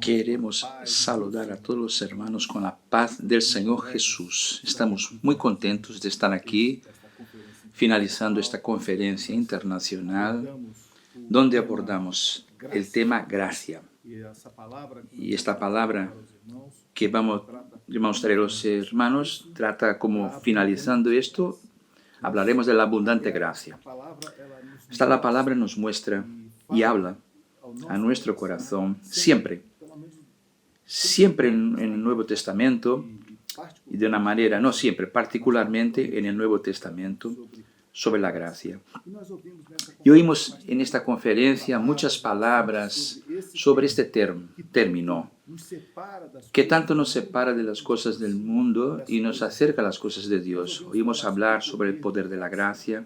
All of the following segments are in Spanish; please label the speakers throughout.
Speaker 1: Queremos saludar a todos los hermanos con la paz del Señor Jesús. Estamos muy contentos de estar aquí, finalizando esta conferencia internacional, donde abordamos el tema gracia. Y esta palabra que vamos a traer a los hermanos trata como, finalizando esto, hablaremos de la abundante gracia. La palabra nos muestra y habla a nuestro corazón siempre en el Nuevo Testamento, y de una manera, no siempre, particularmente en el Nuevo Testamento, sobre la gracia. Y oímos en esta conferencia muchas palabras sobre este término, que tanto nos separa de las cosas del mundo y nos acerca a las cosas de Dios. Oímos hablar sobre el poder de la gracia,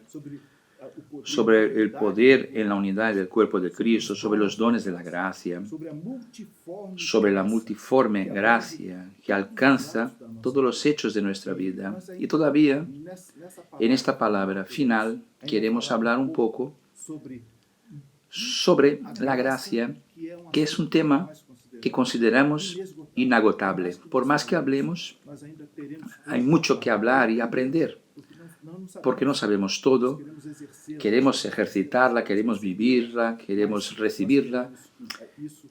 Speaker 1: sobre el poder en la unidad del cuerpo de Cristo, sobre los dones de la gracia, sobre la multiforme gracia que alcanza todos los hechos de nuestra vida. Y todavía, en esta palabra final, queremos hablar un poco sobre la gracia, que es un tema que consideramos inagotable. Por más que hablemos, hay mucho que hablar y aprender, porque no sabemos todo, queremos ejercitarla, queremos vivirla, queremos recibirla,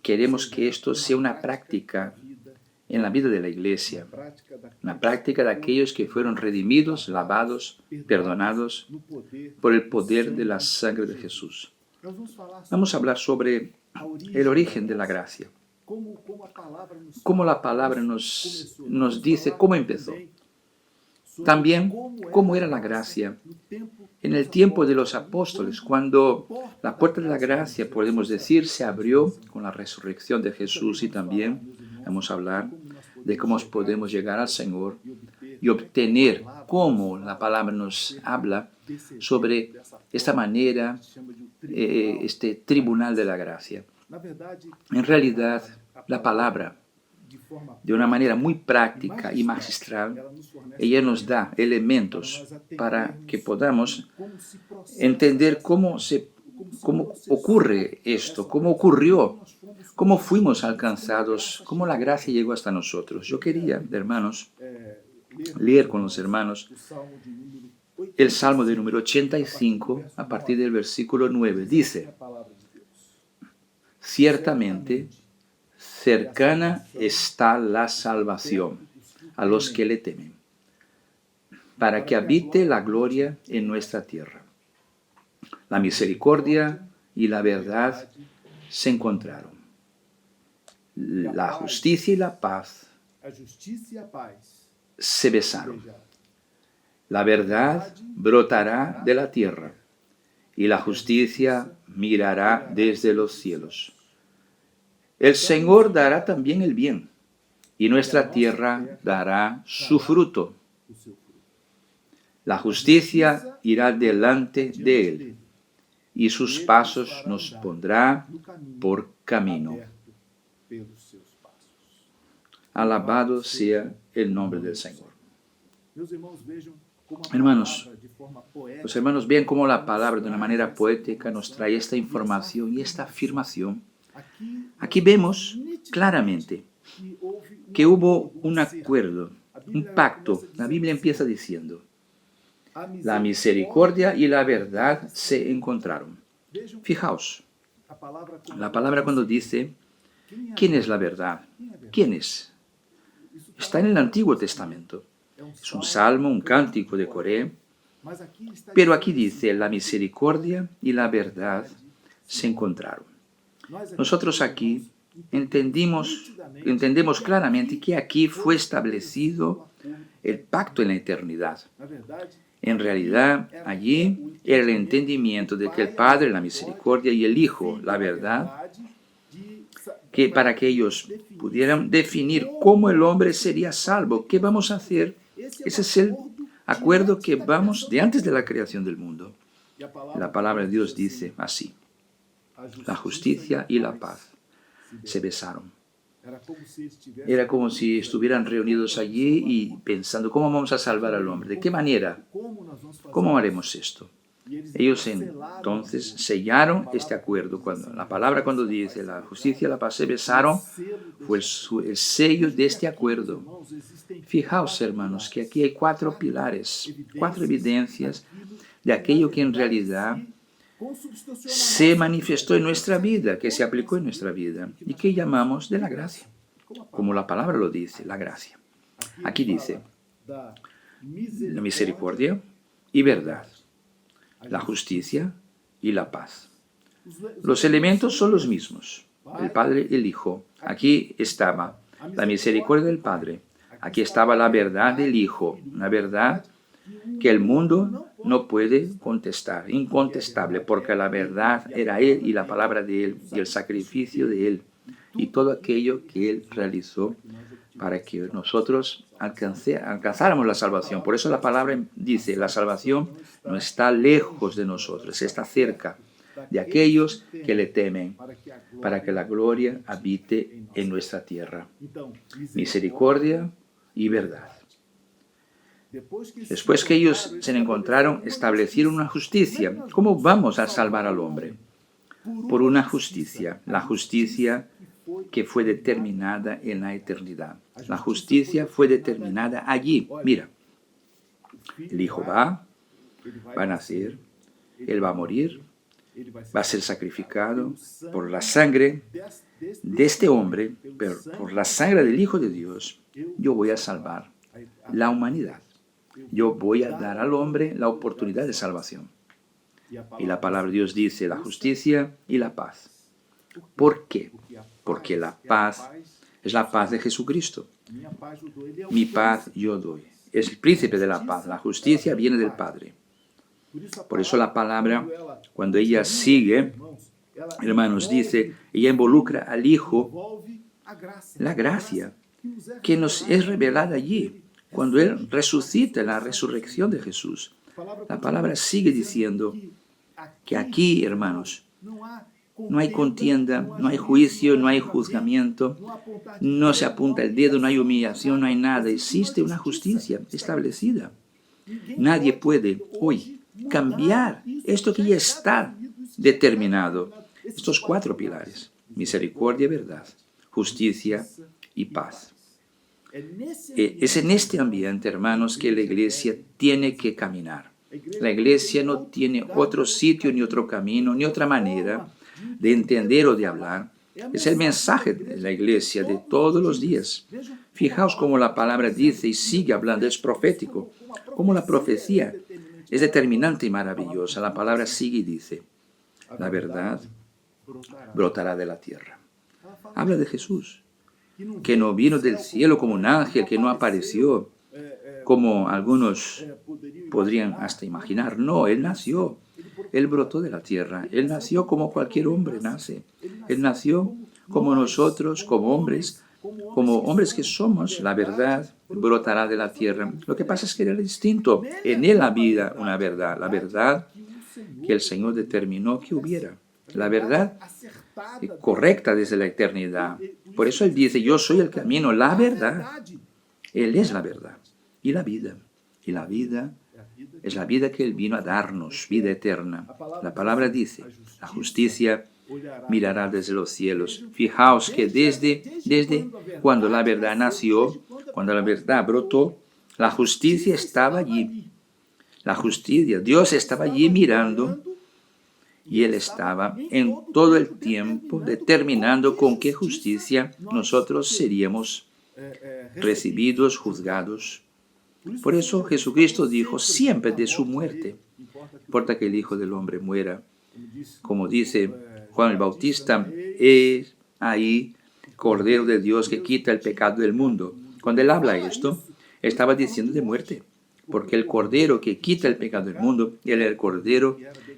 Speaker 1: queremos que esto sea una práctica en la vida de la Iglesia, una práctica de aquellos que fueron redimidos, lavados, perdonados por el poder de la sangre de Jesús. Vamos a hablar sobre el origen de la gracia, cómo la palabra nos dice cómo empezó. También, cómo era la gracia en el tiempo de los apóstoles, cuando la puerta de la gracia, podemos decir, se abrió con la resurrección de Jesús, y también vamos a hablar de cómo podemos llegar al Señor y obtener cómo la palabra nos habla sobre esta manera, este tribunal de la gracia. En realidad, la palabra, de una manera muy práctica y magistral, ella nos da elementos para que podamos entender cómo ocurre esto, cómo ocurrió, cómo fuimos alcanzados, cómo la gracia llegó hasta nosotros. Yo quería, hermanos, leer con los hermanos el Salmo de número 85, a partir del versículo 9. Dice: ciertamente, cercana está la salvación a los que le temen, para que habite la gloria en nuestra tierra. La misericordia y la verdad se encontraron. La justicia y la paz se besaron. La verdad brotará de la tierra, y la justicia mirará desde los cielos. El Señor dará también el bien, y nuestra tierra dará su fruto. La justicia irá delante de él, y sus pasos nos pondrá por camino. Alabado sea el nombre del Señor. Hermanos, los hermanos vean cómo la palabra de una manera poética nos trae esta información y esta afirmación. Aquí vemos claramente que hubo un acuerdo, un pacto. La Biblia empieza diciendo: la misericordia y la verdad se encontraron. Fijaos, la palabra cuando dice, ¿quién es la verdad? ¿Quién es? Está en el Antiguo Testamento. Es un salmo, un cántico de Coré. Pero aquí dice, la misericordia y la verdad se encontraron. Nosotros aquí entendemos claramente que aquí fue establecido el pacto en la eternidad. En realidad, allí era el entendimiento de que el Padre, la misericordia, y el Hijo, la verdad, que para que ellos pudieran definir cómo el hombre sería salvo. ¿Qué vamos a hacer? Ese es el acuerdo que vamos de antes de la creación del mundo. La palabra de Dios dice así: la justicia y la paz se besaron. Era como si estuvieran reunidos allí y pensando, ¿cómo vamos a salvar al hombre? ¿De qué manera? ¿Cómo haremos esto? Ellos entonces sellaron este acuerdo. Cuando dice la justicia y la paz se besaron, fue el sello de este acuerdo. Fijaos, hermanos, que aquí hay 4 pilares, 4 evidencias de aquello que en realidad se manifestó en nuestra vida, que se aplicó en nuestra vida y que llamamos de la gracia, como la palabra lo dice, la gracia. Aquí dice la misericordia y verdad, la justicia y la paz. Los elementos son los mismos, el Padre y el Hijo. Aquí estaba la misericordia del Padre, aquí estaba la verdad del Hijo, una verdad que el mundo no puede contestar, incontestable, porque la verdad era Él y la palabra de Él y el sacrificio de Él y todo aquello que Él realizó para que nosotros alcanzáramos la salvación. Por eso la palabra dice, la salvación no está lejos de nosotros, está cerca de aquellos que le temen, para que la gloria habite en nuestra tierra. Misericordia y verdad. Después que ellos se encontraron, establecieron una justicia. ¿Cómo vamos a salvar al hombre? Por una justicia, la justicia que fue determinada en la eternidad. La justicia fue determinada allí. Mira, el Hijo va a nacer, Él va a morir, va a ser sacrificado por la sangre de este hombre, pero por la sangre del Hijo de Dios, yo voy a salvar la humanidad. Yo voy a dar al hombre la oportunidad de salvación. Y la palabra de Dios dice la justicia y la paz. ¿Por qué? Porque la paz es la paz de Jesucristo. Mi paz yo doy. Es el príncipe de la paz. La justicia viene del Padre. Por eso la palabra, cuando ella sigue, hermanos, dice, ella involucra al Hijo, la gracia que nos es revelada allí. Cuando Él resucita, la resurrección de Jesús, la palabra sigue diciendo que aquí, hermanos, no hay contienda, no hay juicio, no hay juzgamiento, no se apunta el dedo, no hay humillación, no hay nada. Existe una justicia establecida. Nadie puede hoy cambiar esto que ya está determinado. Estos 4 pilares, misericordia, verdad, justicia y paz. Es en este ambiente, hermanos, que la iglesia tiene que caminar. La iglesia no tiene otro sitio, ni otro camino, ni otra manera de entender o de hablar. Es el mensaje de la iglesia de todos los días. Fijaos cómo la palabra dice y sigue hablando, es profético. Como la profecía es determinante y maravillosa. La palabra sigue y dice, la verdad brotará de la tierra. Habla de Jesús, que no vino del cielo como un ángel, que no apareció como algunos podrían hasta imaginar. No, Él nació, Él brotó de la tierra, Él nació como cualquier hombre nace. Él nació como nosotros, como hombres que somos. La verdad brotará de la tierra. Lo que pasa es que era distinto. En Él había una verdad, la verdad que el Señor determinó que hubiera. La verdad correcta desde la eternidad. Por eso Él dice, yo soy el camino, la verdad. Él es la verdad y la vida. Y la vida es la vida que Él vino a darnos, vida eterna. La palabra dice, la justicia mirará desde los cielos. Fijaos que desde cuando la verdad nació, cuando la verdad brotó, la justicia estaba allí. La justicia, Dios estaba allí mirando. Y Él estaba en todo el tiempo determinando con qué justicia nosotros seríamos recibidos, juzgados. Por eso Jesucristo dijo siempre de su muerte. No importa que el Hijo del Hombre muera. Como dice Juan el Bautista, es ahí Cordero de Dios que quita el pecado del mundo. Cuando Él habla esto, estaba diciendo de muerte. Porque el Cordero que quita el pecado del mundo, Él era el Cordero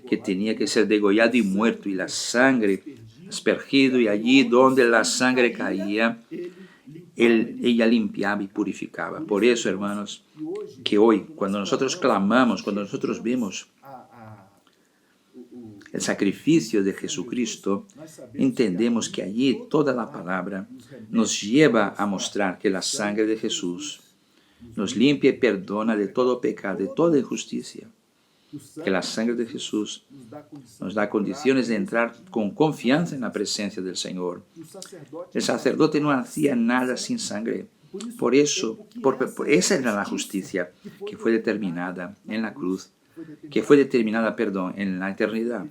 Speaker 1: que tenía que ser degollado y muerto, y la sangre aspergido, y allí donde la sangre caía, ella limpiaba y purificaba. Por eso, hermanos, que hoy, cuando nosotros clamamos, cuando nosotros vemos el sacrificio de Jesucristo, entendemos que allí toda la palabra nos lleva a mostrar que la sangre de Jesús nos limpia y perdona de todo pecado, de toda injusticia. que la sangre de Jesús nos da condiciones de entrar con confianza en la presencia del Señor. El sacerdote no hacía nada sin sangre. Por eso, esa era la justicia que fue determinada en la cruz, en la eternidad,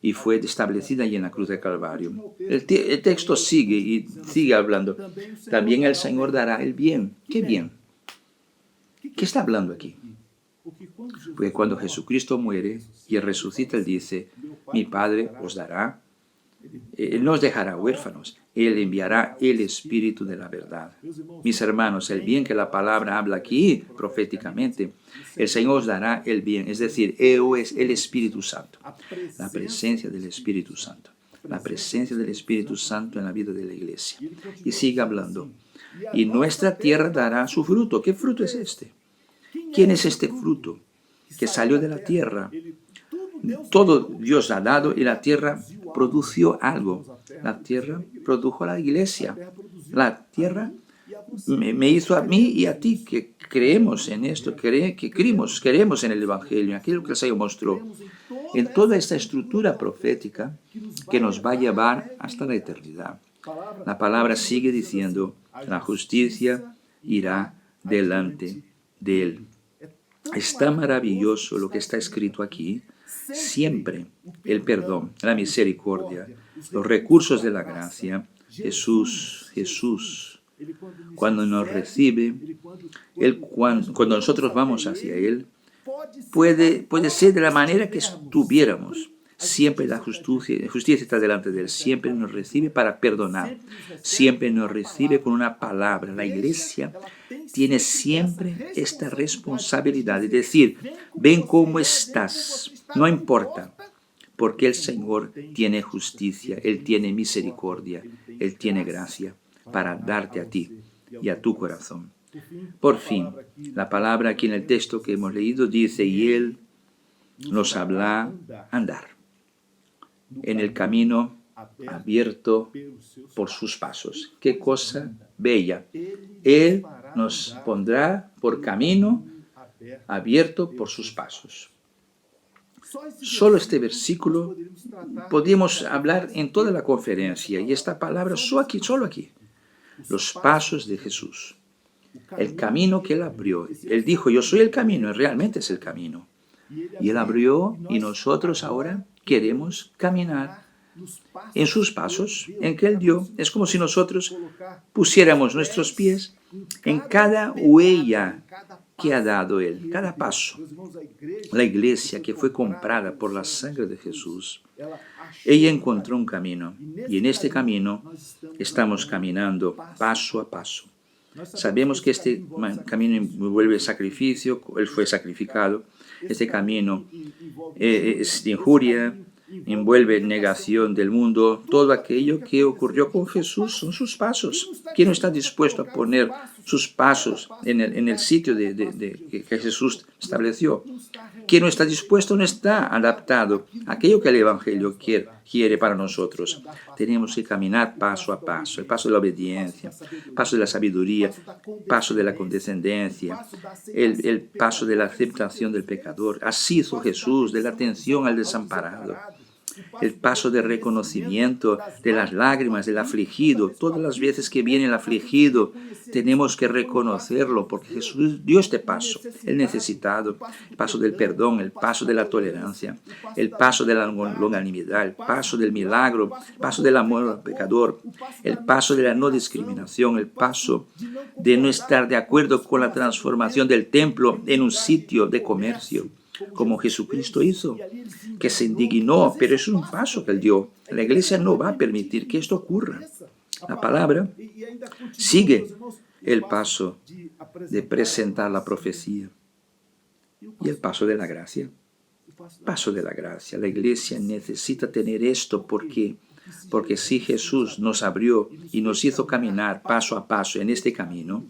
Speaker 1: y fue establecida allí en la cruz de Calvario. El texto sigue hablando. También el Señor dará el bien. ¿Qué bien? ¿Qué está hablando aquí? Porque cuando Jesucristo muere y resucita, Él dice, mi Padre os dará, Él no os dejará huérfanos, Él enviará el Espíritu de la verdad. Mis hermanos, el bien que la palabra habla aquí proféticamente, el Señor os dará el bien, es decir, es el Espíritu Santo, la presencia del Espíritu Santo, la presencia del Espíritu Santo en la vida de la iglesia. Y sigue hablando, y nuestra tierra dará su fruto. ¿Qué fruto es este? ¿Quién es este fruto que salió de la tierra? Todo Dios ha dado y la tierra produjo algo. La tierra produjo a la iglesia. La tierra me hizo a mí y a ti que creemos en esto, queremos en el Evangelio, en aquello que el Señor mostró, en toda esta estructura profética que nos va a llevar hasta la eternidad. La palabra sigue diciendo, la justicia irá delante de él. Está maravilloso lo que está escrito aquí. Siempre el perdón, la misericordia, los recursos de la gracia. Jesús, cuando nos recibe, cuando nosotros vamos hacia Él, puede ser de la manera que estuviéramos. Siempre la justicia está delante de Él. Siempre nos recibe para perdonar. Siempre nos recibe con una palabra. La iglesia tiene siempre esta responsabilidad de decir, ven cómo estás, no importa, porque el Señor tiene justicia, Él tiene misericordia, Él tiene gracia para darte a ti y a tu corazón. Por fin, la palabra aquí en el texto que hemos leído dice, y Él nos habla andar en el camino abierto por sus pasos. Qué cosa bella. Él nos pondrá por camino abierto por sus pasos. Solo este versículo podemos hablar en toda la conferencia, y esta palabra solo aquí. Los pasos de Jesús. El camino que Él abrió. Él dijo, yo soy el camino, y realmente es el camino. Y Él abrió, y nosotros ahora queremos caminar en sus pasos, en que Él dio. Es como si nosotros pusiéramos nuestros pies en cada huella que ha dado Él, cada paso. La iglesia que fue comprada por la sangre de Jesús, ella encontró un camino, y en este camino estamos caminando paso a paso. Sabemos que este camino envuelve sacrificio, Él fue sacrificado. Este camino es de injuria, envuelve negación del mundo. Todo aquello que ocurrió con Jesús son sus pasos. ¿Quién no está dispuesto a poner sus pasos en el sitio que Jesús estableció? ¿Quién no está dispuesto? No está adaptado a aquello que el Evangelio quiere para nosotros. Tenemos que caminar paso a paso, el paso de la obediencia, el paso de la sabiduría, el paso de la condescendencia, el paso de la aceptación del pecador. Así hizo Jesús, de la atención al desamparado. El paso de reconocimiento de las lágrimas del afligido. Todas las veces que viene el afligido, tenemos que reconocerlo, porque Jesús dio este paso, el necesitado, el paso del perdón, el paso de la tolerancia, el paso de la longanimidad, el paso del milagro, el paso del amor al pecador, el paso de la no discriminación, el paso de no estar de acuerdo con la transformación del templo en un sitio de comercio, como Jesucristo hizo, que se indignó, pero es un paso que Él dio. La iglesia no va a permitir que esto ocurra. La palabra sigue el paso de presentar la profecía y el paso de la gracia. Paso de la gracia. La iglesia necesita tener esto porque si Jesús nos abrió y nos hizo caminar paso a paso en este camino,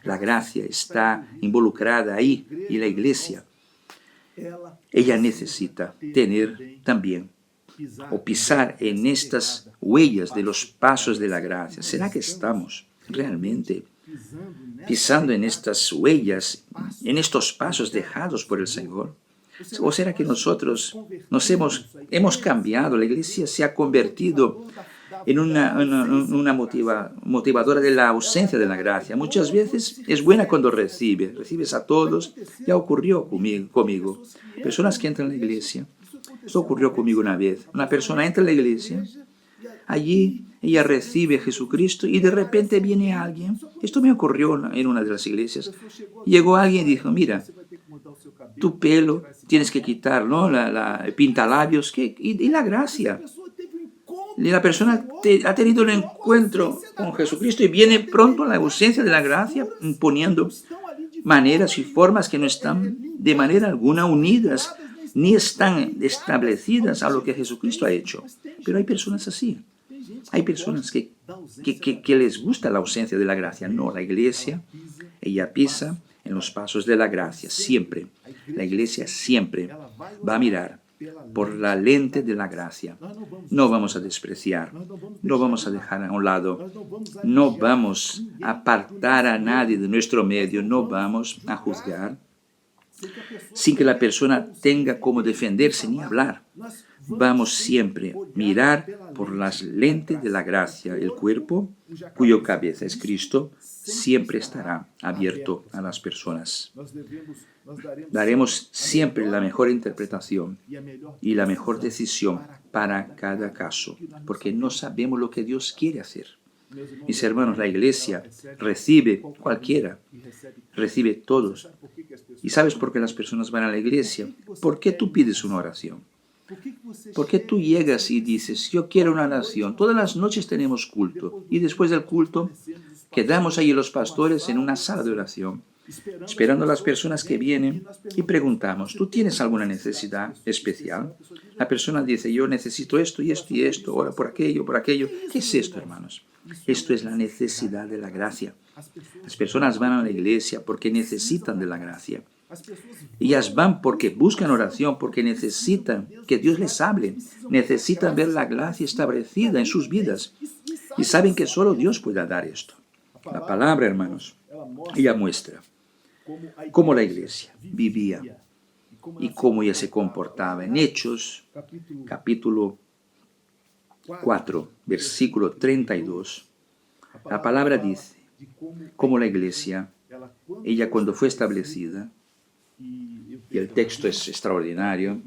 Speaker 1: la gracia está involucrada ahí, y la iglesia, ella necesita tener también o pisar en estas huellas de los pasos de la gracia. ¿Será que estamos realmente pisando en estas huellas, en estos pasos dejados por el Señor? ¿O será que nosotros hemos cambiado? La iglesia se ha convertido en una motivadora de la ausencia de la gracia. Muchas veces es buena cuando recibes a todos. Ya ocurrió conmigo. Personas que entran a la iglesia. Esto ocurrió conmigo una vez. Una persona entra a la iglesia, allí ella recibe a Jesucristo y de repente viene alguien. Esto me ocurrió en una de las iglesias. Llegó alguien y dijo, mira, tu pelo tienes que quitar, ¿no? La pintalabios y la gracia. Y la persona ha tenido un encuentro con Jesucristo y viene pronto a la ausencia de la gracia, imponiendo maneras y formas que no están de manera alguna unidas, ni están establecidas a lo que Jesucristo ha hecho. Pero hay personas así. Hay personas que les gusta la ausencia de la gracia. No, la iglesia, ella pisa en los pasos de la gracia, siempre. La iglesia siempre va a mirar por la lente de la gracia. No vamos a despreciar, no vamos a dejar a un lado, no vamos a apartar a nadie de nuestro medio, no vamos a juzgar sin que la persona tenga cómo defenderse ni hablar. Vamos siempre a mirar por las lentes de la gracia. El cuerpo, cuyo cabeza es Cristo, siempre estará abierto a las personas. Daremos siempre la mejor interpretación y la mejor decisión para cada caso, porque no sabemos lo que Dios quiere hacer. Mis hermanos, la iglesia recibe cualquiera, recibe todos. ¿Y sabes por qué las personas van a la iglesia? ¿Por qué tú pides una oración? ¿Por qué tú llegas y dices, yo quiero una oración? Todas las noches tenemos culto y después del culto quedamos ahí los pastores en una sala de oración, esperando a las personas que vienen y preguntamos, ¿tú tienes alguna necesidad especial? La persona dice, yo necesito esto y esto y esto, ora por aquello, por aquello. ¿Qué es esto, hermanos? Esto es la necesidad de la gracia. Las personas van a la iglesia porque necesitan de la gracia. Ellas van porque buscan oración, porque necesitan que Dios les hable, necesitan ver la gracia establecida en sus vidas y saben que solo Dios puede dar esto. La palabra, hermanos, ella muestra cómo la iglesia vivía y cómo ella se comportaba. En Hechos, capítulo 4, versículo 32, la palabra dice cómo la iglesia, ella cuando fue establecida, y el texto es extraordinario,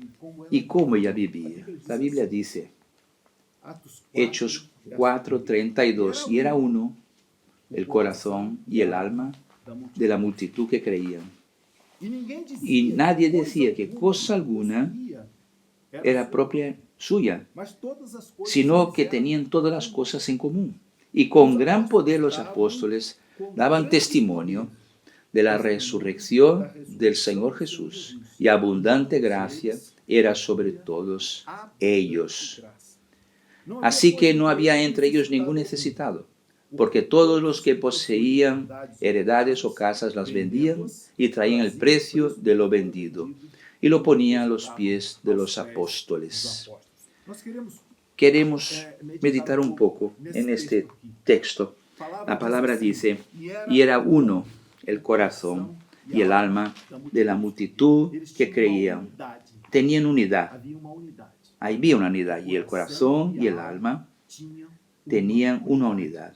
Speaker 1: y cómo ella vivía. La Biblia dice, Hechos 4:32, y era uno el corazón y el alma de la multitud que creían. Y nadie decía que cosa alguna era propia suya, sino que tenían todas las cosas en común. Y con gran poder los apóstoles daban testimonio de la resurrección del Señor Jesús, y abundante gracia era sobre todos ellos. Así que no había entre ellos ningún necesitado, porque todos los que poseían heredades o casas las vendían y traían el precio de lo vendido y lo ponían a los pies de los apóstoles. Queremos meditar un poco en este texto. La palabra dice, y era uno el corazón y el alma de la multitud que creían. Tenían unidad. Había una unidad, y el corazón y el alma tenían una unidad.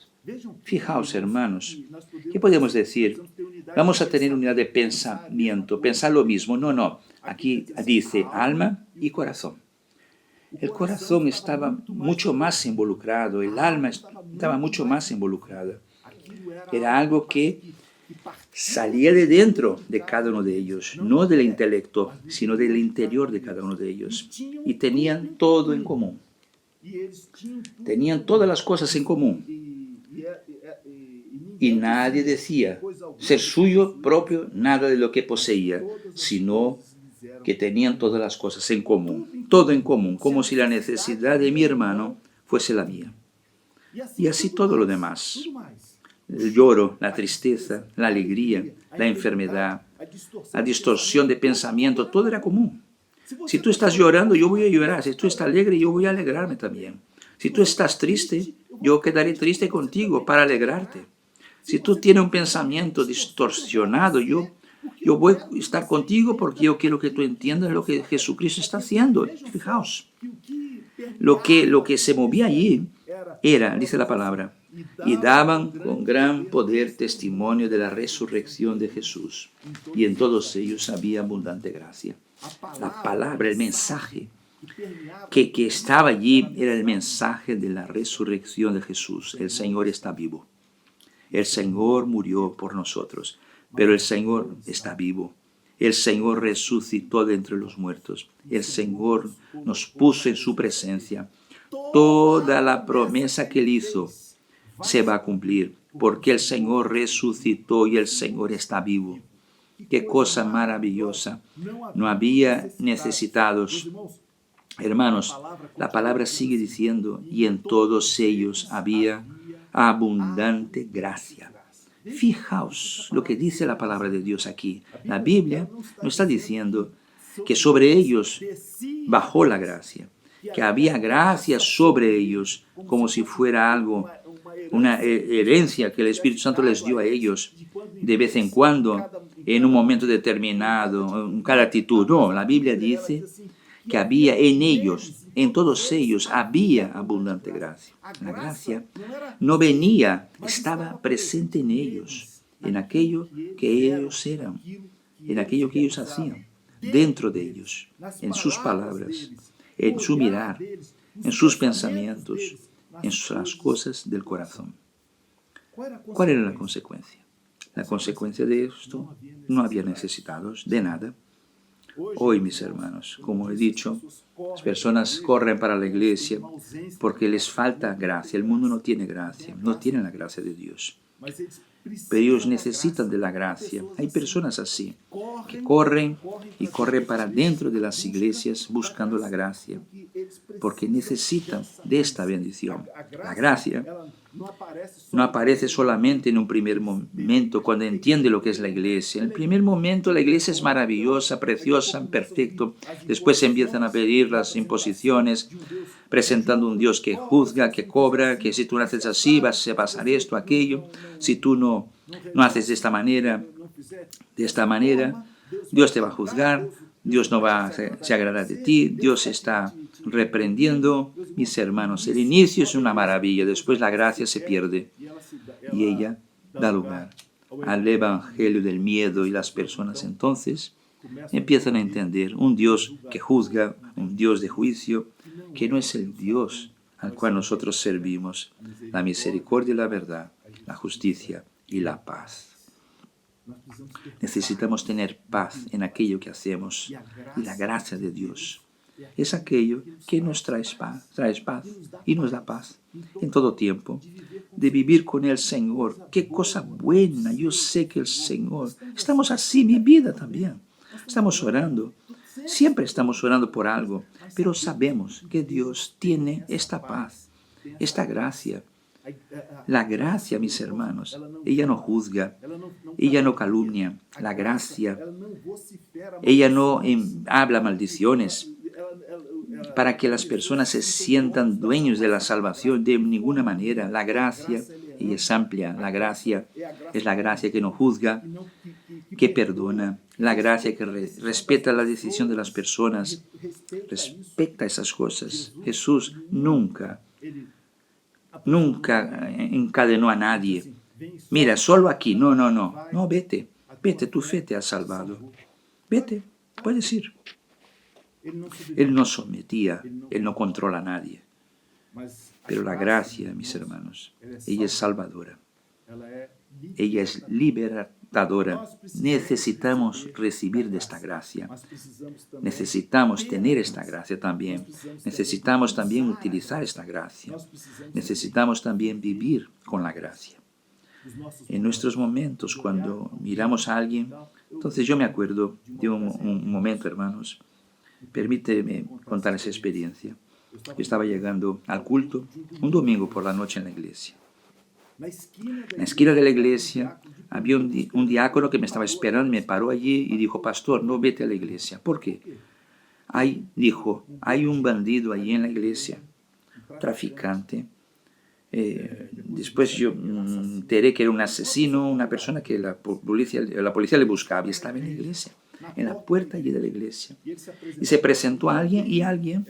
Speaker 1: Fijaos, hermanos, ¿qué podemos decir? Vamos a tener unidad de pensamiento, pensar lo mismo. No. Aquí dice alma y corazón. El corazón estaba mucho más involucrado, el alma estaba mucho más involucrada. Era algo que salía de dentro de cada uno de ellos, no del intelecto, sino del interior de cada uno de ellos. Y tenían todo en común. Tenían todas las cosas en común. Y nadie decía ser suyo propio nada de lo que poseía, sino que tenían todas las cosas en común. Todo en común, como si la necesidad de mi hermano fuese la mía. Y así todo lo demás. El lloro, la tristeza, la alegría, la enfermedad, la distorsión de pensamiento, todo era común. Si tú estás llorando, yo voy a llorar. Si tú estás alegre, yo voy a alegrarme también. Si tú estás triste, yo quedaré triste contigo para alegrarte. Si tú tienes un pensamiento distorsionado, yo Yo voy a estar contigo porque yo quiero que tú entiendas lo que Jesucristo está haciendo. Fijaos, lo que se movía allí era, dice la palabra, y daban con gran poder testimonio de la resurrección de Jesús. Y en todos ellos había abundante gracia. La palabra, el mensaje que estaba allí era el mensaje de la resurrección de Jesús. El Señor está vivo. El Señor murió por nosotros, pero el Señor está vivo. El Señor resucitó de entre los muertos. El Señor nos puso en su presencia. Toda la promesa que Él hizo se va a cumplir, porque el Señor resucitó y el Señor está vivo. Qué cosa maravillosa. No había necesitados. Hermanos, la palabra sigue diciendo, y en todos ellos había abundante gracia. Fijaos lo que dice la palabra de Dios aquí. La Biblia nos está diciendo que sobre ellos bajó la gracia, que había gracia sobre ellos, como si fuera algo, una herencia que el Espíritu Santo les dio a ellos de vez en cuando, en un momento determinado, en cada actitud. No, la Biblia dice que había en ellos, en todos ellos, había abundante gracia. La gracia no venía, estaba presente en ellos, en aquello que ellos eran, en aquello que ellos hacían, dentro de ellos, en sus palabras, en su mirar, en sus pensamientos, en las cosas del corazón. ¿Cuál era la consecuencia? La consecuencia de esto, no había necesitados de nada. Hoy, mis hermanos, como he dicho, las personas corren para la iglesia porque les falta gracia. El mundo no tiene gracia, no tiene la gracia de Dios. Pero ellos necesitan de la gracia. Hay personas así, que corren y corren para dentro de las iglesias buscando la gracia, porque necesitan de esta bendición. La gracia no aparece solamente en un primer momento cuando entiende lo que es la iglesia. En el primer momento la iglesia es maravillosa, preciosa, perfecto. Después se empiezan a pedir las imposiciones, presentando un Dios que juzga, que cobra, que si tú no haces así vas a pasar esto, aquello. Si tú no haces de esta manera, Dios te va a juzgar, Dios no va a se agradar de ti, Dios está reprendiendo. Mis hermanos, el inicio es una maravilla, después la gracia se pierde y ella da lugar al evangelio del miedo, y las personas entonces empiezan a entender un Dios que juzga, un Dios de juicio, que no es el Dios al cual nosotros servimos, la misericordia y la verdad, la justicia y la paz. Necesitamos tener paz en aquello que hacemos, y la gracia de Dios es aquello que nos trae paz y nos da paz en todo tiempo, de vivir con el Señor. Qué cosa buena, yo sé que el Señor, estamos así, mi vida también, estamos orando, siempre estamos orando por algo, pero sabemos que Dios tiene esta paz, esta gracia. La gracia, mis hermanos, ella no juzga, ella no calumnia. La gracia, ella no habla maldiciones para que las personas se sientan dueños de la salvación de ninguna manera. La gracia, ella es amplia. La gracia es la gracia que no juzga, que perdona. La gracia que respeta la decisión de las personas, respeta esas cosas. Jesús nunca encadenó a nadie. Mira, solo aquí. No, vete, tu fe te ha salvado. Vete, puedes ir. Él no sometía, Él no controla a nadie. Pero la gracia, mis hermanos, ella es salvadora. Ella es libertadora. Necesitamos recibir de esta gracia. Necesitamos tener esta gracia también. Necesitamos también utilizar esta gracia. Necesitamos también vivir con la gracia. En nuestros momentos, cuando miramos a alguien, entonces yo me acuerdo de un momento, hermanos. Permíteme contar esa experiencia. Yo estaba llegando al culto un domingo por la noche en la iglesia. En la esquina de la iglesia había un diácono que me estaba esperando, me paró allí y dijo: pastor, no vete a la iglesia. ¿Por qué? Hay un bandido allí en la iglesia, traficante, Después yo enteré que era un asesino, una persona que la policía le buscaba y estaba en la iglesia, en la puerta allí de la iglesia. Y se presentó a alguien y alguien,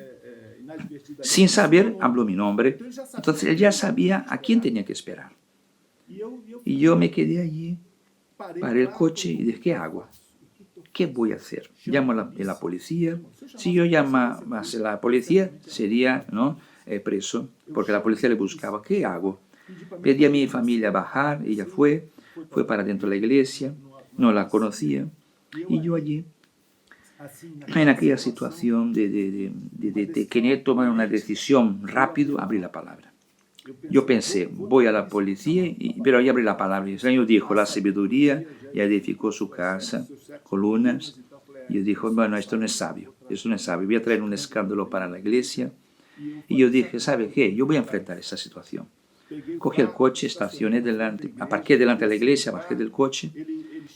Speaker 1: sin saber, habló mi nombre. Entonces él ya sabía a quién tenía que esperar. Y yo me quedé allí, paré el coche y dije, ¿qué hago? ¿Qué voy a hacer? Llamo a la policía. Si yo llamase a la policía, sería, ¿no?, preso, porque la policía le buscaba. ¿Qué hago? Pedí a mi familia bajar, ella fue para dentro de la iglesia, no la conocía, y yo allí, en aquella situación de querer tomar una decisión rápido, abrí la palabra. Yo pensé, voy a la policía, pero ahí abrí la palabra. El Señor dijo, la sabiduría ya edificó su casa, columnas. Y yo dije, bueno, esto no es sabio, voy a traer un escándalo para la iglesia. Y yo dije, ¿sabe qué? Yo voy a enfrentar esa situación. Cogí el coche, estacioné delante, aparqué delante de la iglesia, bajé del coche.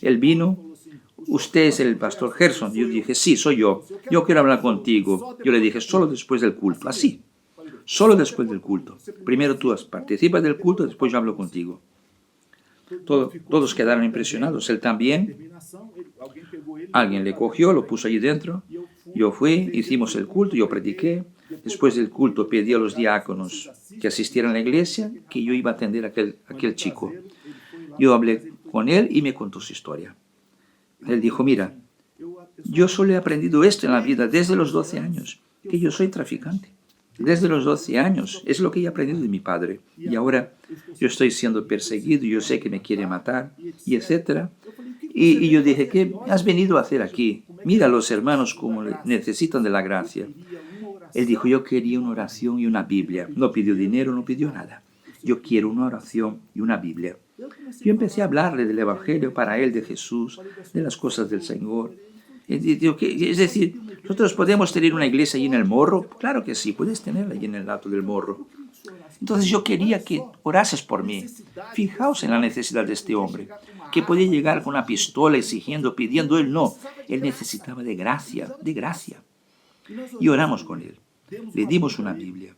Speaker 1: Él vino, usted es el pastor Gerson. Yo dije, sí, soy yo quiero hablar contigo. Yo le dije, solo después del culto, así. Solo después del culto. Primero tú participas del culto, después yo hablo contigo. Todos quedaron impresionados, él también. Alguien le cogió, lo puso allí dentro. Yo fui, hicimos el culto, yo prediqué. Después del culto pedí a los diáconos que asistieran a la iglesia, que yo iba a atender a aquel chico. Yo hablé con él y me contó su historia. Él dijo, mira, yo solo he aprendido esto en la vida desde los 12 años, que yo soy traficante. Desde los 12 años, es lo que he aprendido de mi padre. Y ahora yo estoy siendo perseguido, yo sé que me quiere matar, y etc. Y yo dije, ¿qué has venido a hacer aquí? Mira a los hermanos como necesitan de la gracia. Él dijo, yo quería una oración y una Biblia. No pidió dinero, no pidió nada. Yo quiero una oración y una Biblia. Yo empecé a hablarle del Evangelio para él, de Jesús, de las cosas del Señor. Es decir, nosotros podemos tener una iglesia allí en el Morro. Claro que sí, puedes tenerla allí en el Alto del Morro. Entonces yo quería que orases por mí. Fijaos en la necesidad de este hombre, que podía llegar con una pistola exigiendo, pidiendo. Él no. Él necesitaba de gracia, de gracia. Y oramos con él. Le dimos una Biblia.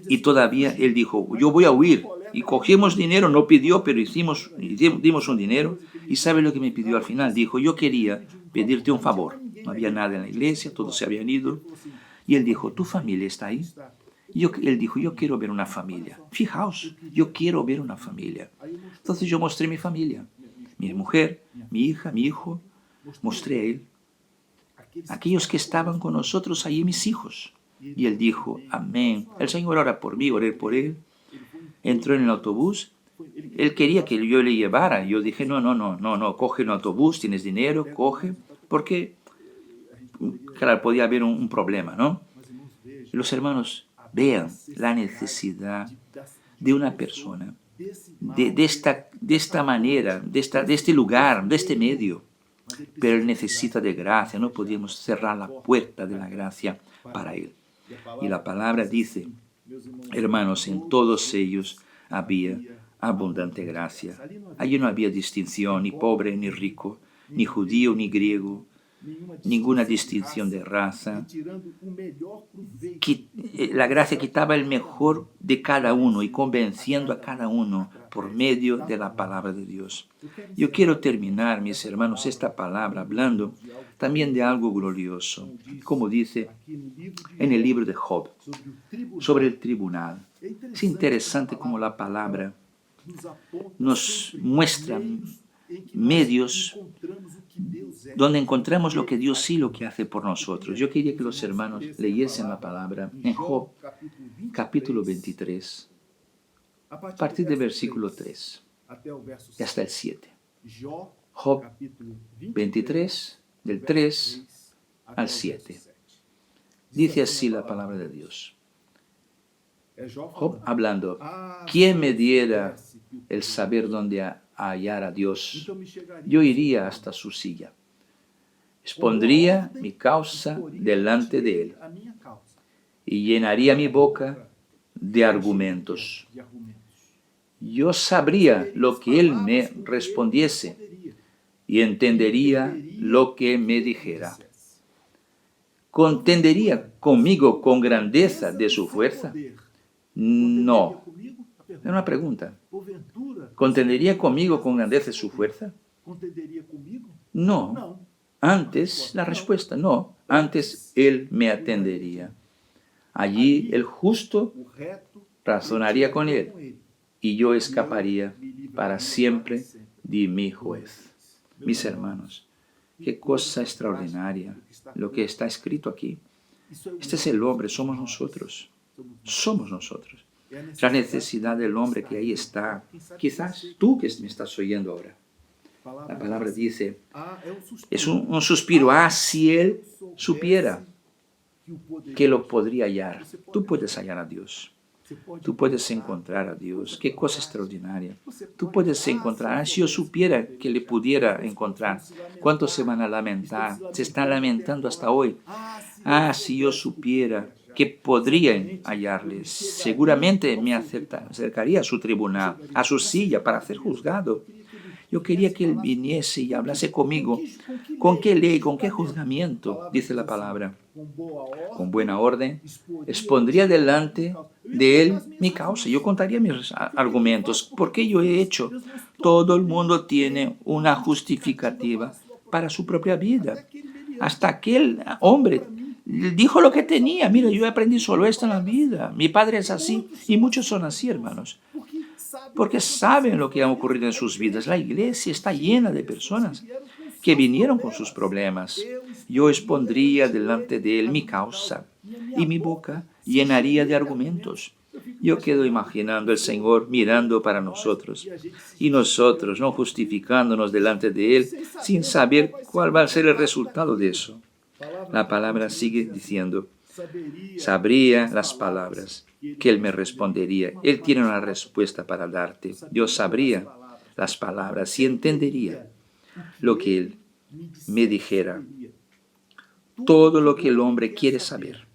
Speaker 1: Y todavía él dijo, yo voy a huir. Y cogimos dinero, no pidió, pero dimos un dinero. ¿Y sabe lo que me pidió al final? Dijo, yo quería pedirte un favor. No había nada en la iglesia, todos se habían ido. Y él dijo, ¿tu familia está ahí? Él dijo, yo quiero ver una familia. Fijaos, yo quiero ver una familia. Entonces yo mostré mi familia. Mi mujer, mi hija, mi hijo. Mostré a él. Aquellos que estaban con nosotros allí, mis hijos. Y él dijo, amén. El Señor ora por mí, oré por él. Entró en el autobús. Él quería que yo le llevara. Yo dije, no, coge un autobús, tienes dinero, coge. Porque, claro, podía haber un problema, ¿no? Los hermanos, vean la necesidad de una persona, de esta manera, de este lugar, de este medio. Pero él necesita de gracia, no podíamos cerrar la puerta de la gracia para él. Y la palabra dice, hermanos, en todos ellos había abundante gracia. Allí no había distinción, ni pobre ni rico, ni judío ni griego, ninguna distinción de raza. La gracia quitaba el mejor de cada uno y convenciendo a cada uno por medio de la palabra de Dios. Yo quiero terminar, mis hermanos, esta palabra hablando también de algo glorioso, como dice en el libro de Job, sobre el tribunal. Es interesante como la palabra nos muestra medios donde encontramos lo que Dios sí lo que hace por nosotros. Yo quería que los hermanos leyesen la palabra en Job, capítulo 23, a partir del versículo 3 hasta el 7. Job 23, del 3 al 7. Dice así la palabra de Dios. Job hablando, ¿quién me diera el saber dónde hallar a Dios? Yo iría hasta su silla. Expondría mi causa delante de él y llenaría mi boca de argumentos. Yo sabría lo que él me respondiese y entendería lo que me dijera. ¿Contendería conmigo con grandeza de su fuerza? No. Es una pregunta. ¿Contendería conmigo con grandeza de su fuerza? No. Antes, la respuesta, no. Antes Él me atendería. Allí el justo razonaría con Él y yo escaparía para siempre de mi juez. Mis hermanos, qué cosa extraordinaria lo que está escrito aquí. Este es el hombre, somos nosotros. Somos nosotros. La necesidad del hombre que ahí está. Quizás tú que me estás oyendo ahora. La palabra dice, es un suspiro. Si él supiera que lo podría hallar. Tú puedes hallar a Dios. Tú puedes encontrar a Dios. Qué cosa extraordinaria. Tú puedes encontrar. Si yo supiera que le pudiera encontrar, ¿cuántos se van a lamentar? Se están lamentando hasta hoy. Si yo supiera que podrían hallarle, seguramente me acercaría a su tribunal, a su silla para ser juzgado. Yo quería que Él viniese y hablase conmigo. ¿Con qué ley, con qué juzgamiento? Dice la palabra. Con buena orden, expondría delante de Él mi causa. Yo contaría mis argumentos. ¿Por qué yo he hecho? Todo el mundo tiene una justificativa para su propia vida. Hasta aquel hombre dijo lo que tenía. Mira, yo aprendí solo esto en la vida. Mi padre es así. Y muchos son así, hermanos. Porque saben lo que ha ocurrido en sus vidas. La iglesia está llena de personas que vinieron con sus problemas. Yo expondría delante de Él mi causa y mi boca llenaría de argumentos. Yo quedo imaginando al Señor mirando para nosotros y nosotros no justificándonos delante de Él sin saber cuál va a ser el resultado de eso. La palabra sigue diciendo, sabría las palabras que Él me respondería. Él tiene una respuesta para darte. Dios sabría las palabras y entendería lo que Él me dijera. Todo lo que el hombre quiere saber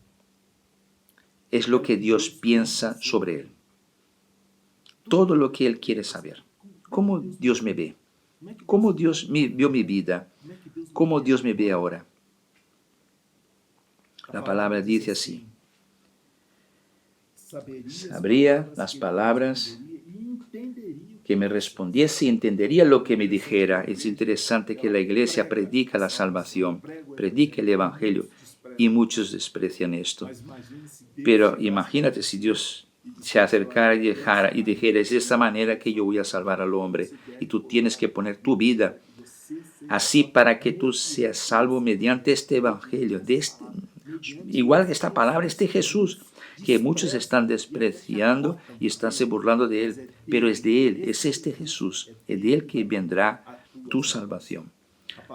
Speaker 1: es lo que Dios piensa sobre Él. Todo lo que Él quiere saber. ¿Cómo Dios me ve? ¿Cómo Dios vio mi vida? ¿Cómo Dios me ve ahora? La palabra dice así. Sabría las palabras que me respondiese y entendería lo que me dijera. Es interesante que la iglesia predica la salvación, predica el evangelio y muchos desprecian esto. Pero imagínate si Dios se acercara y dijera, es de esta manera que yo voy a salvar al hombre y tú tienes que poner tu vida así para que tú seas salvo mediante este evangelio, igual que esta palabra, este Jesús, que muchos están despreciando y están se burlando de Él, pero es de Él, es este Jesús, es de Él que vendrá tu salvación.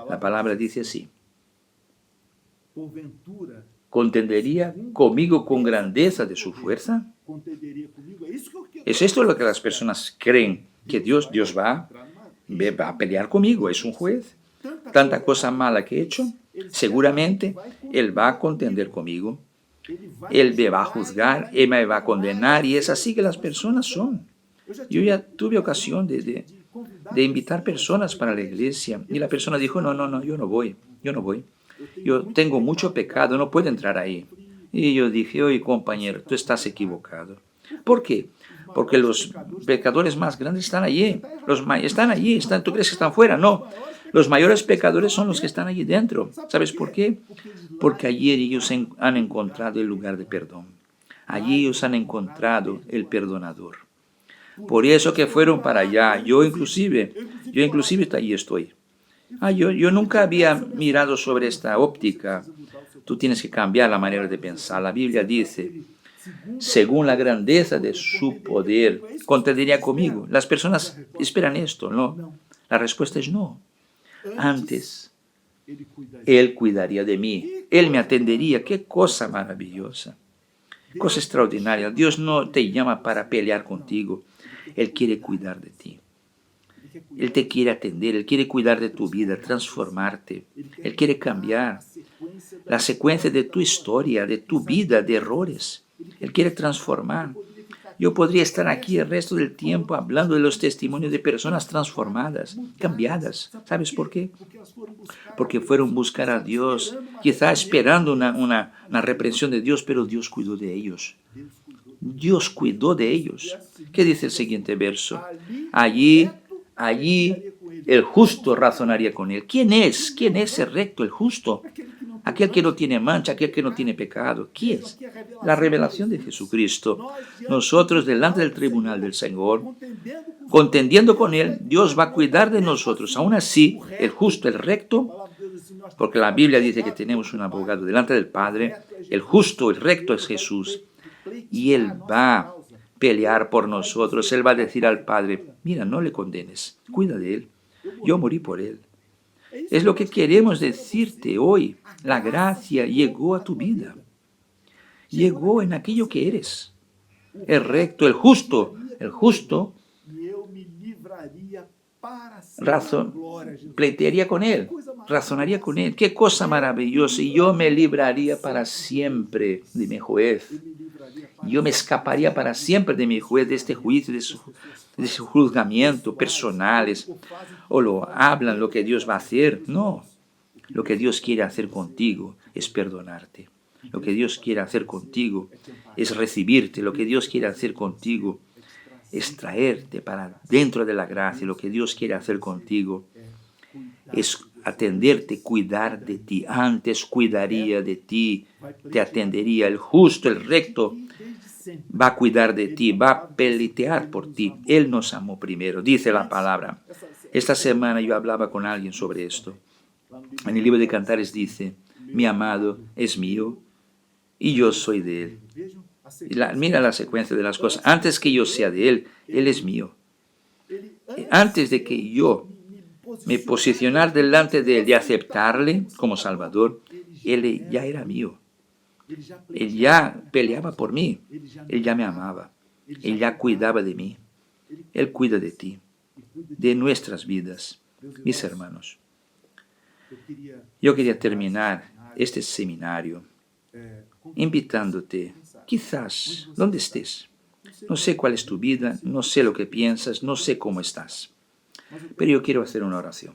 Speaker 1: La palabra dice así, ¿contendería conmigo con grandeza de su fuerza? ¿Es esto lo que las personas creen? Que Dios va a pelear conmigo, es un juez. Tanta cosa mala que he hecho, seguramente Él va a contender conmigo. Él me va a juzgar, Él me va a condenar, y es así que las personas son. Yo ya tuve ocasión de invitar personas para la iglesia, y la persona dijo, no, yo no voy. Yo tengo mucho pecado, no puedo entrar ahí. Y yo dije, oye compañero, tú estás equivocado. ¿Por qué? Porque los pecadores más grandes están allí. ¿Tú crees que están fuera? No. Los mayores pecadores son los que están allí dentro. ¿Sabes por qué? Porque allí ellos han encontrado el lugar de perdón. Allí ellos han encontrado el perdonador. Por eso que fueron para allá. Yo inclusive allí estoy. Yo nunca había mirado sobre esta óptica. Tú tienes que cambiar la manera de pensar. La Biblia dice, según la grandeza de su poder, contendería conmigo. Las personas esperan esto, ¿no? La respuesta es no. Antes, Él cuidaría de mí. Él me atendería. Qué cosa maravillosa. Cosa extraordinaria. Dios no te llama para pelear contigo. Él quiere cuidar de ti. Él te quiere atender. Él quiere cuidar de tu vida, transformarte. Él quiere cambiar la secuencia de tu historia, de tu vida, de errores. Él quiere transformar. Yo podría estar aquí el resto del tiempo hablando de los testimonios de personas transformadas, cambiadas. ¿Sabes por qué? Porque fueron a buscar a Dios, quizá esperando una reprensión de Dios, pero Dios cuidó de ellos. Dios cuidó de ellos. ¿Qué dice el siguiente verso? Allí el justo razonaría con él. ¿Quién es? ¿Quién es el recto, el justo? Aquel que no tiene mancha, aquel que no tiene pecado. ¿Quién es? La revelación de Jesucristo. Nosotros delante del tribunal del Señor, contendiendo con Él, Dios va a cuidar de nosotros. Aún así, el justo, el recto, porque la Biblia dice que tenemos un abogado delante del Padre, el justo, el recto es Jesús. Y Él va a pelear por nosotros. Él va a decir al Padre, mira, no le condenes, cuida de Él. Yo morí por Él. Es lo que queremos decirte hoy. La gracia llegó a tu vida. Llegó en aquello que eres. El recto, el justo pleitearía con Él, razonaría con Él. Qué cosa maravillosa. Y yo me libraría para siempre de mi juez. Yo me escaparía para siempre de mi juez, de este juicio, de su juzgamiento personales. O lo hablan lo que Dios va a hacer. No. Lo que Dios quiere hacer contigo es perdonarte. Lo que Dios quiere hacer contigo es recibirte. Lo que Dios quiere hacer contigo es traerte para dentro de la gracia. Lo que Dios quiere hacer contigo es atenderte, cuidar de ti. Antes cuidaría de ti, te atendería. El justo, el recto, va a cuidar de ti, va a pelear por ti. Él nos amó primero, dice la palabra. Esta semana yo hablaba con alguien sobre esto. En el libro de Cantares dice, mi amado es mío y yo soy de él. Mira la secuencia de las cosas. Antes que yo sea de él, él es mío. Antes de que yo me posicionara delante de él y aceptarle como Salvador, él ya era mío. Él ya peleaba por mí. Él ya me amaba. Él ya cuidaba de mí. Él cuida de ti, de nuestras vidas, mis hermanos. Yo quería terminar este seminario invitándote, quizás, donde estés. No sé cuál es tu vida, no sé lo que piensas, no sé cómo estás, pero yo quiero hacer una oración.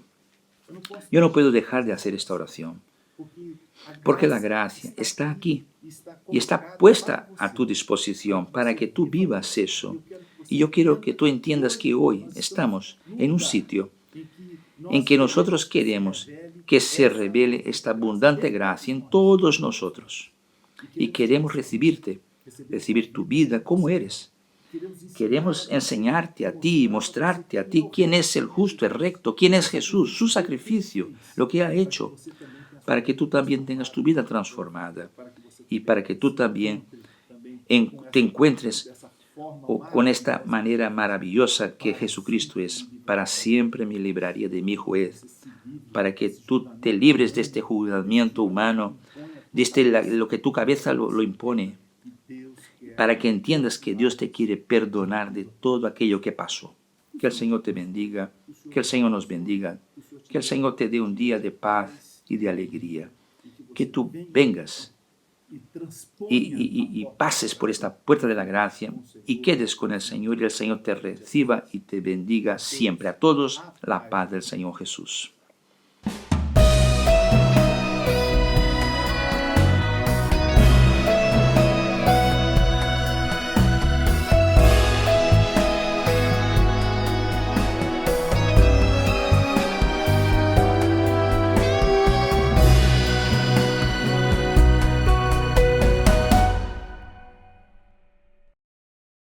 Speaker 1: Yo no puedo dejar de hacer esta oración, porque la gracia está aquí y está puesta a tu disposición para que tú vivas eso. Y yo quiero que tú entiendas que hoy estamos en un sitio en que nosotros queremos que se revele esta abundante gracia en todos nosotros. Y queremos recibirte, recibir tu vida como eres. Queremos enseñarte a ti, mostrarte a ti quién es el justo, el recto, quién es Jesús, su sacrificio, lo que ha hecho, para que tú también tengas tu vida transformada y para que tú también te encuentres con esta manera maravillosa que Jesucristo es. Para siempre me libraría de mi juez, para que tú te libres de este juzgamiento humano, de lo que tu cabeza lo impone, para que entiendas que Dios te quiere perdonar de todo aquello que pasó. Que el Señor te bendiga, que el Señor nos bendiga, que el Señor te dé un día de paz y de alegría, que tú vengas y pases por esta puerta de la gracia y quedes con el Señor y el Señor te reciba y te bendiga siempre. A todos, la paz del Señor Jesús.